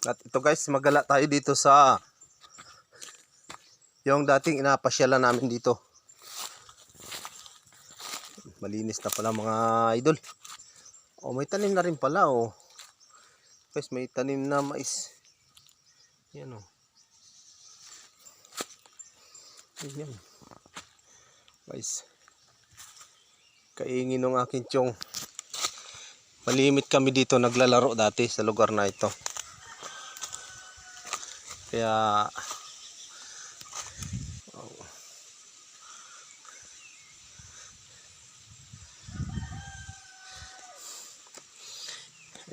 At ito guys, magala tayo dito sa yung dating inapasyalan namin dito. Malinis na pala mga idol. Oh, may tanim na rin pala oh. Guys, may tanim na mais. Yan oh. Ayan. Guys, kaingin ng aking tiyong. Malimit kami dito naglalaro dati sa lugar na ito. Kaya oh.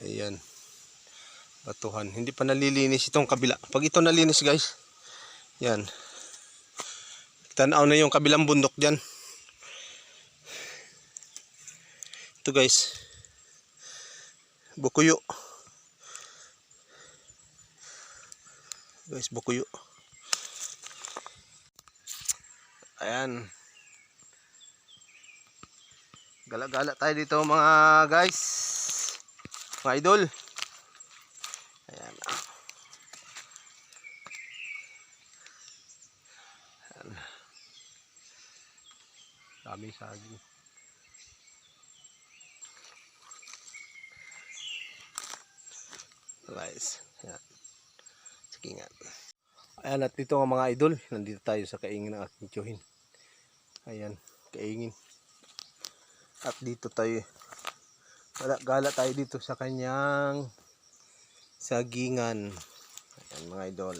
Ayan. Batuhan. Hindi pa nalilinis itong kabila. Pag ito nalinis guys, yan. Tanaw na yung kabilang bundok dyan. Ito guys. Bukuyo. Guys, bukuyo. Ayan. Gala-gala tayo dito mga guys. Mga idol. Ayan. Ayan. Dami saging. Guys. Ayan. Sige nga. Ayan, at dito nga mga idol. Nandito tayo sa kaingin ng aking tiyuhin. Ayan. Kaingin. At dito tayo. Gala tayo dito sa kanyang sagingan. Ayan mga idol.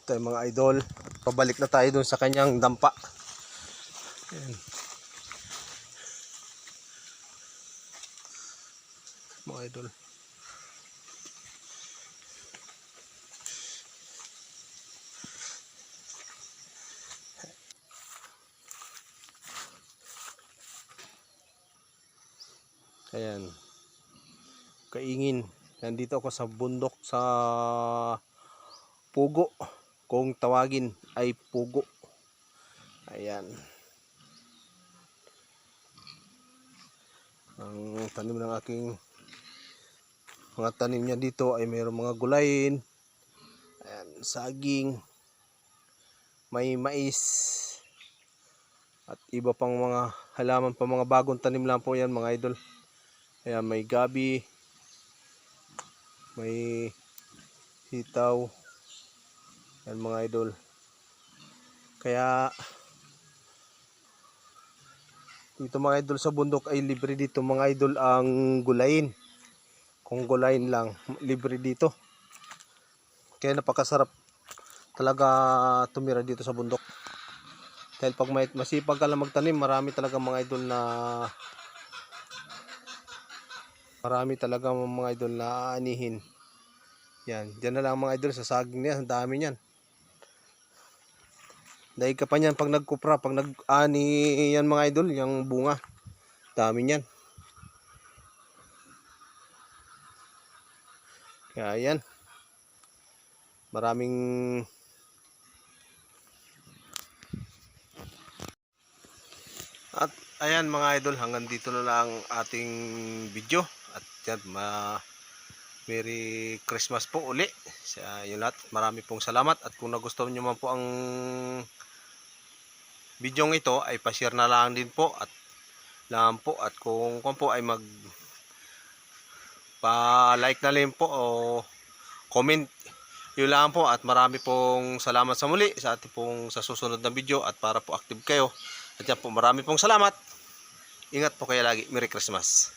Ito mga idol. Pabalik na tayo dun sa kanyang dampa. Ayan. Mga idol. Ayan. Kaingin. Nandito ako sa bundok sa Pugo. Kung tawagin ay Pugo. Ayan. Ang tanim ng aking mga tanim niya dito ay mayroong mga gulayin. Ayan, saging. May mais. At iba pang mga halaman pa, mga bagong tanim lang po yan mga idol. Ayan, may gabi, may sitaw. Ayan mga idol. Kaya dito mga idol sa bundok ay libre dito mga idol ang gulayin. Kung gulayin lang, libre dito. Kaya napakasarap talaga tumira dito sa bundok. Dahil pag masipag ka lang magtanim, marami talaga mga idol na anihin. Yan, dyan na lang mga idol sa saging niya, ang dami niyan. Dahil ka pa niyan pag nagkupra, pag nag-ani yan mga idol, yung bunga. Dami niyan. Kaya yan. Maraming at ayan mga idol, hanggang dito na lang ating video. At yan, Merry Christmas po uli sa inyo lahat. Marami pong salamat. At kung nagustuhan nyo man po ang video ito, ay pa-share na lang din po. At kung po ay pa-like na din po o comment. Yun lang po. At marami pong salamat sa muli sa ating pong sa susunod na video. At para po active kayo. At yan po, marami pong salamat. Ingat po kayo lagi. Merry Christmas.